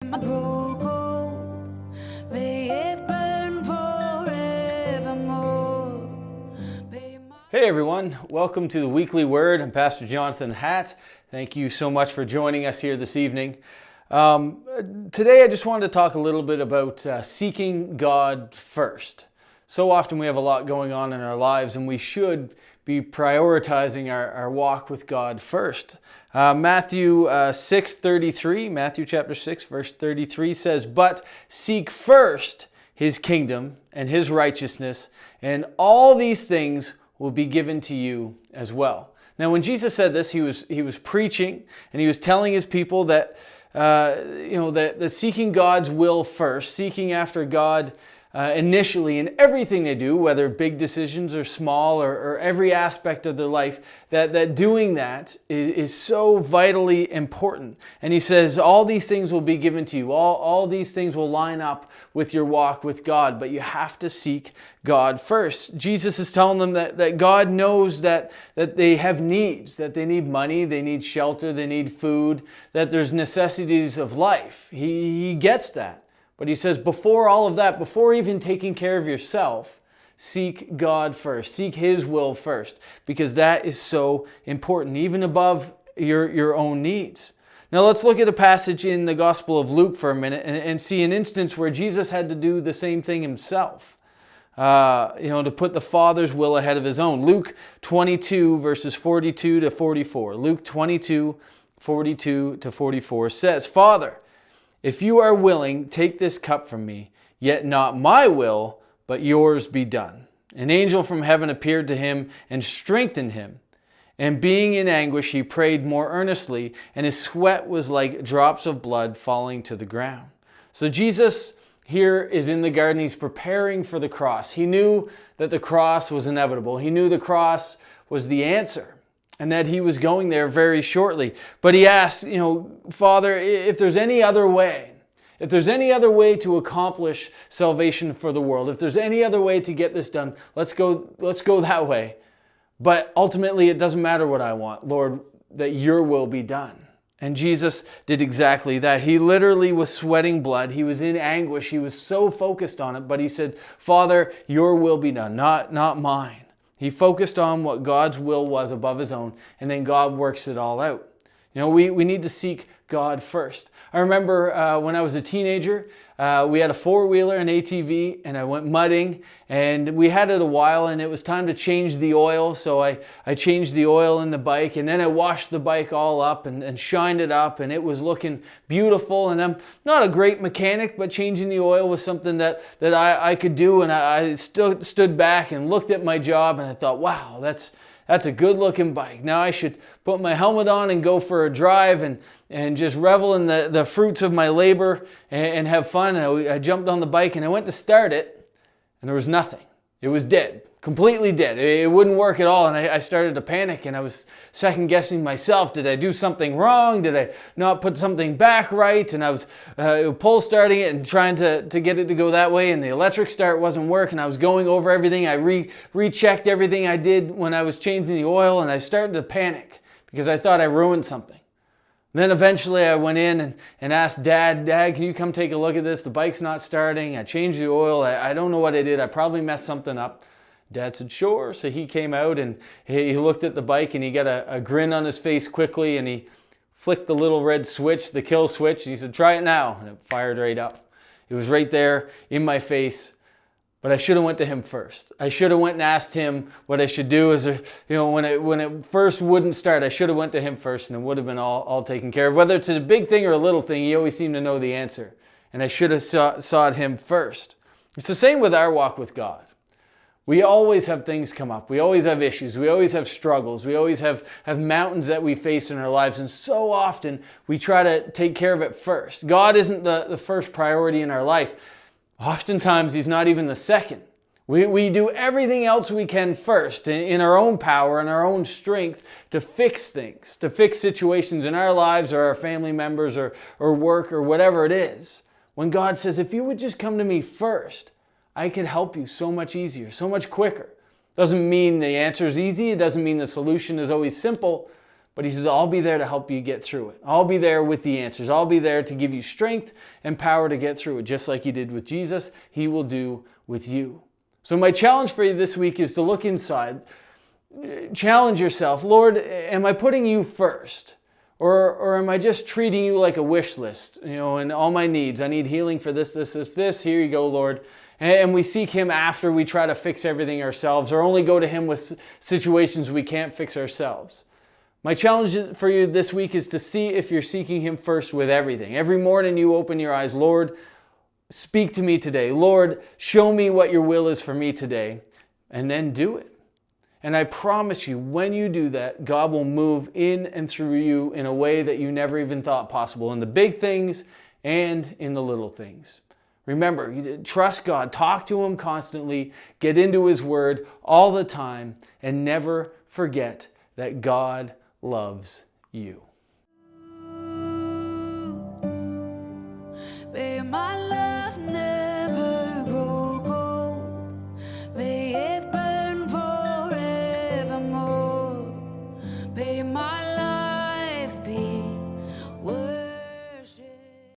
Hey everyone, welcome to the Weekly Word. I'm Pastor Jonathan Hatt. Thank you so much for joining us here this evening. Today I just wanted to talk a little bit about seeking God first. So often we have a lot going on in our lives and we should be prioritizing our walk with God first. Matthew 6:33, Matthew chapter 6 verse 33 says, "But seek first His kingdom and His righteousness, and all these things will be given to you as well." Now, when Jesus said this, he was preaching and he was telling his people that that seeking God's will first, seeking after God initially in everything they do, whether big decisions or small or every aspect of their life, that doing that is so vitally important. And he says, all these things will be given to you. All these things will line up with your walk with God, but you have to seek God first. Jesus is telling them that God knows that they have needs, that they need money, they need shelter, they need food, that there's necessities of life. He gets that. But he says, before all of that, before even taking care of yourself, seek God first. Seek His will first, because that is so important, even above your own needs. Now let's look at a passage in the Gospel of Luke for a minute and see an instance where Jesus had to do the same thing himself. To put the Father's will ahead of His own. Luke 22 verses 42 to 44. Luke 22, 42 to 44 says, "Father, if you are willing, take this cup from me, yet not my will, but yours be done." An angel from heaven appeared to him and strengthened him. And being in anguish, he prayed more earnestly, and his sweat was like drops of blood falling to the ground. So Jesus here is in the garden. He's preparing for the cross. He knew that the cross was inevitable. He knew the cross was the answer, and that he was going there very shortly. But he asked, Father, if there's any other way to accomplish salvation for the world, if there's any other way to get this done, let's go that way. But ultimately, it doesn't matter what I want, Lord, that your will be done. And Jesus did exactly that. He literally was sweating blood. He was in anguish. He was so focused on it. But he said, Father, your will be done, not mine. He focused on what God's will was above his own, and then God works it all out. We need to seek God first. I remember when I was a teenager, we had a four-wheeler, an ATV, and I went mudding, and we had it a while, and it was time to change the oil, so I changed the oil in the bike, and then I washed the bike all up and shined it up, and it was looking beautiful, and I'm not a great mechanic, but changing the oil was something that I could do, and I stood back and looked at my job, and I thought, wow, that's a good-looking bike. Now I should put my helmet on and go for a drive and just revel in the fruits of my labor and have fun. And I jumped on the bike and I went to start it, and there was nothing. It was dead, completely dead. It wouldn't work at all, and I started to panic, and I was second-guessing myself. Did I do something wrong? Did I not put something back right? And I was pull starting it and trying to get it to go that way, and the electric start wasn't working. I was going over everything. I rechecked everything I did when I was changing the oil, and I started to panic because I thought I ruined something. Then eventually I went in and asked Dad, can you come take a look at this? The bike's not starting. I changed the oil. I don't know what I did. I probably messed something up. Dad said, sure. So he came out and he looked at the bike and he got a grin on his face quickly, and he flicked the little red switch, the kill switch, and he said, try it now. And it fired right up. It was right there in my face. But I should have went to him first. I should have went and asked him what I should do. When it first wouldn't start, I should have went to him first, and it would have been all taken care of. Whether it's a big thing or a little thing, he always seemed to know the answer. And I should have sought him first. It's the same with our walk with God. We always have things come up. We always have issues. We always have struggles. We always have mountains that we face in our lives. And so often we try to take care of it first. God isn't the first priority in our life. Oftentimes, He's not even the second. We do everything else we can first in our own power and our own strength to fix things, to fix situations in our lives or our family members or work or whatever it is. When God says, if you would just come to me first, I could help you so much easier, so much quicker. Doesn't mean the answer is easy. It doesn't mean the solution is always simple, But he says, I'll be there to help you get through it. I'll be there with the answers. I'll be there to give you strength and power to get through it. Just like he did with Jesus, he will do with you. So my challenge for you this week is to look inside. Challenge yourself. Lord, am I putting you first? Or am I just treating you like a wish list, and all my needs? I need healing for this. Here you go, Lord. And we seek him after we try to fix everything ourselves, or only go to him with situations we can't fix ourselves. My challenge for you this week is to see if you're seeking him first with everything. Every morning you open your eyes, Lord, speak to me today. Lord, show me what your will is for me today, and then do it. And I promise you, when you do that, God will move in and through you in a way that you never even thought possible, in the big things and in the little things. Remember, trust God, talk to him constantly, get into his word all the time, and never forget that God loves you. Babe, my love